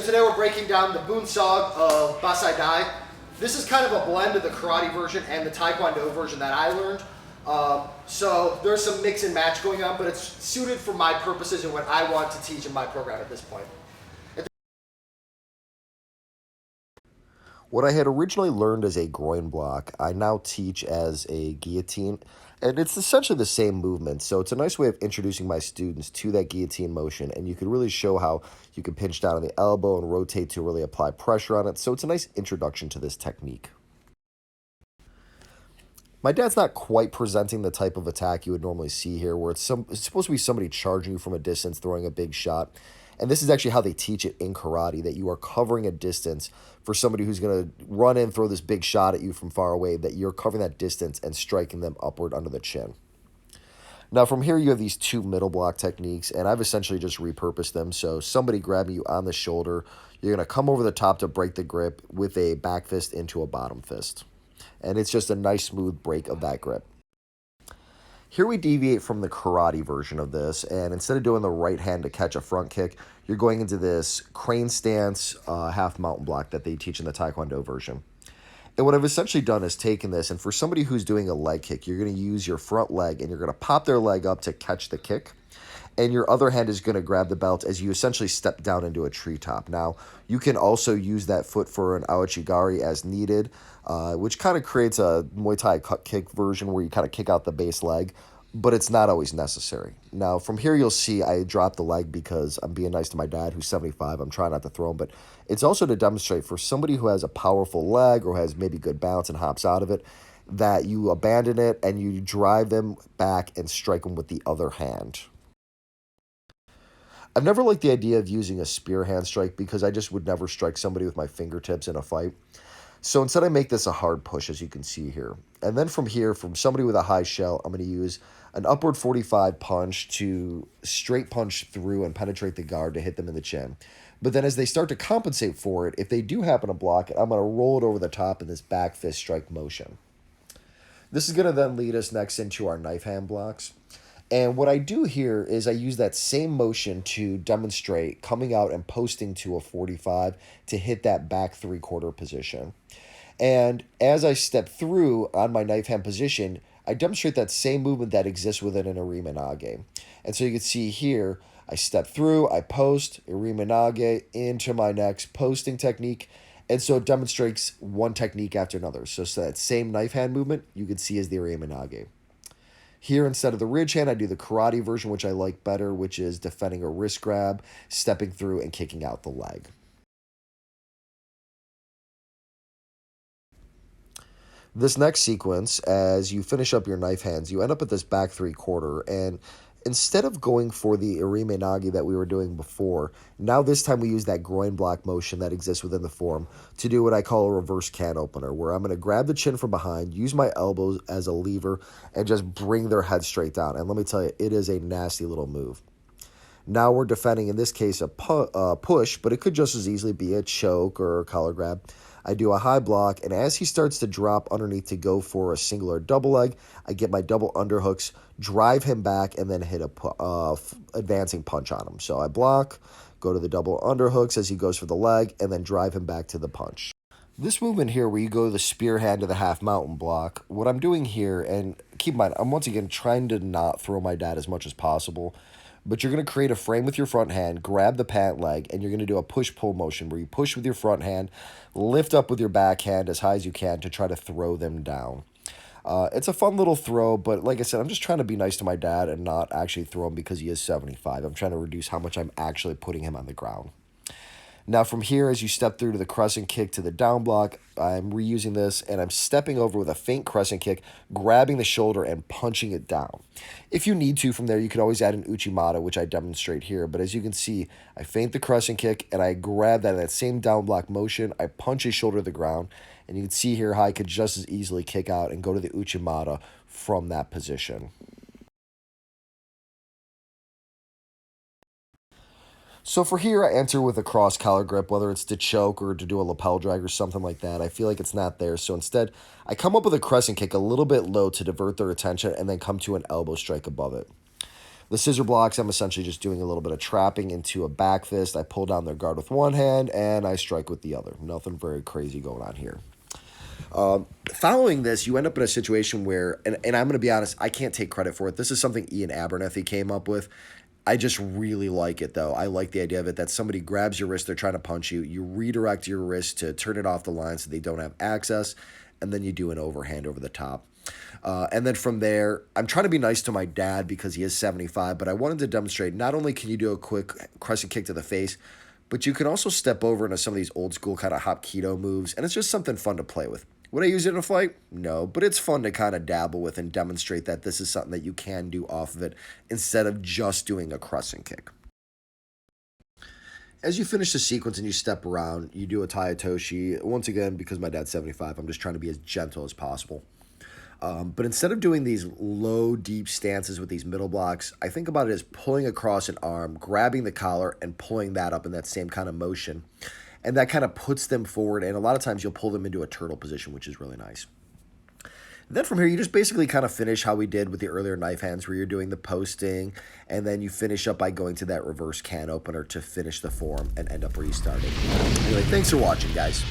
today we're breaking down the Bunseog of Bassai Dai. This is kind of a blend of the karate version and the Taekwondo version that I learned. So there's some mix and match going on, but it's suited for my purposes and what I want to teach in my program at this point. What I had originally learned as a groin block, I now teach as a guillotine, and it's essentially the same movement. So it's a nice way of introducing my students to that guillotine motion, and you can really show how you can pinch down on the elbow and rotate to really apply pressure on it. So it's a nice introduction to this technique. My dad's not quite presenting the type of attack you would normally see here, where it's supposed to be somebody charging you from a distance, throwing a big shot. And this is actually how they teach it in karate, that you are covering a distance for somebody who's going to run in, throw this big shot at you from far away, that you're covering that distance and striking them upward under the chin. Now, from here, you have these two middle block techniques, and I've essentially just repurposed them. So somebody grabbing you on the shoulder, you're going to come over the top to break the grip with a back fist into a bottom fist. And it's just a nice, smooth break of that grip. Here we deviate from the karate version of this, and instead of doing the right hand to catch a front kick, you're going into this crane stance half mountain block that they teach in the Taekwondo version. And what I've essentially done is taken this, and for somebody who's doing a leg kick, you're going to use your front leg, and you're going to pop their leg up to catch the kick, and your other hand is going to grab the belt as you essentially step down into a treetop. Now, you can also use that foot for an aochigari as needed, which kind of creates a Muay Thai cut kick version where you kind of kick out the base leg, but it's not always necessary. Now, from here, you'll see I dropped the leg because I'm being nice to my dad, who's 75. I'm trying not to throw him, but it's also to demonstrate for somebody who has a powerful leg or has maybe good balance and hops out of it, that you abandon it and you drive them back and strike them with the other hand. I've never liked the idea of using a spear hand strike because I just would never strike somebody with my fingertips in a fight. So instead I make this a hard push, as you can see here. And then from here, from somebody with a high shell, I'm going to use an upward 45 punch to straight punch through and penetrate the guard to hit them in the chin. But then as they start to compensate for it, if they do happen to block it, I'm going to roll it over the top in this back fist strike motion. This is going to then lead us next into our knife hand blocks. And what I do here is I use that same motion to demonstrate coming out and posting to a 45 to hit that back three-quarter position. And as I step through on my knife hand position, I demonstrate that same movement that exists within an Irima Nage. And so you can see here, I step through, I post, Irima Nage into my next posting technique. And so it demonstrates one technique after another. So that same knife hand movement you can see as the Irima Nage. Here, instead of the ridge hand, I do the karate version, which I like better, which is defending a wrist grab, stepping through, and kicking out the leg. This next sequence, as you finish up your knife hands, you end up at this back three-quarter, and instead of going for the Irime Nagi that we were doing before, now this time we use that groin block motion that exists within the form to do what I call a reverse can opener, where I'm going to grab the chin from behind, use my elbows as a lever, and just bring their head straight down. And let me tell you, it is a nasty little move. Now we're defending, in this case, a push, but it could just as easily be a choke or a collar grab. I do a high block, and as he starts to drop underneath to go for a single or double leg, I get my double underhooks, drive him back, and then hit a advancing punch on him. So I block, go to the double underhooks as he goes for the leg, and then drive him back to the punch. This movement here, where you go to the spear hand to the half mountain block, what I'm doing here, and keep in mind, I'm once again trying to not throw my dad as much as possible, but you're going to create a frame with your front hand, grab the pant leg, and you're going to do a push-pull motion where you push with your front hand, lift up with your back hand as high as you can to try to throw them down. It's a fun little throw, but like I said, I'm just trying to be nice to my dad and not actually throw him because he is 75. I'm trying to reduce how much I'm actually putting him on the ground. Now from here, as you step through to the crescent kick to the down block, I'm reusing this, and I'm stepping over with a feint crescent kick, grabbing the shoulder and punching it down. If you need to from there, you could always add an uchimata, which I demonstrate here. But as you can see, I feint the crescent kick, and I grab that same down block motion. I punch his shoulder to the ground, and you can see here how I could just as easily kick out and go to the uchimata from that position. So for here, I enter with a cross collar grip, whether it's to choke or to do a lapel drag or something like that. I feel like it's not there. So instead, I come up with a crescent kick a little bit low to divert their attention and then come to an elbow strike above it. The scissor blocks, I'm essentially just doing a little bit of trapping into a back fist. I pull down their guard with one hand, and I strike with the other. Nothing very crazy going on here. Following this, you end up in a situation where, and I'm going to be honest, I can't take credit for it. This is something Ian Abernethy came up with. I just really like it, though. I like the idea of it that somebody grabs your wrist, they're trying to punch you. You redirect your wrist to turn it off the line so they don't have access, and then you do an overhand over the top. And then from there, I'm trying to be nice to my dad because he is 75, but I wanted to demonstrate not only can you do a quick crescent kick to the face, but you can also step over into some of these old school kind of Hapkido moves, and it's just something fun to play with. Would I use it in a fight? No, but it's fun to kind of dabble with and demonstrate that this is something that you can do off of it instead of just doing a crescent kick. As you finish the sequence and you step around, you do a Tayatoshi. Once again, because my dad's 75, I'm just trying to be as gentle as possible. But instead of doing these low, deep stances with these middle blocks, I think about it as pulling across an arm, grabbing the collar, and pulling that up in that same kind of motion. And that kind of puts them forward, and a lot of times you'll pull them into a turtle position, which is really nice. Then from here, you just basically kind of finish how we did with the earlier knife hands, where you're doing the posting, and then you finish up by going to that reverse can opener to finish the form and end up where you started. Anyway, thanks for watching, guys.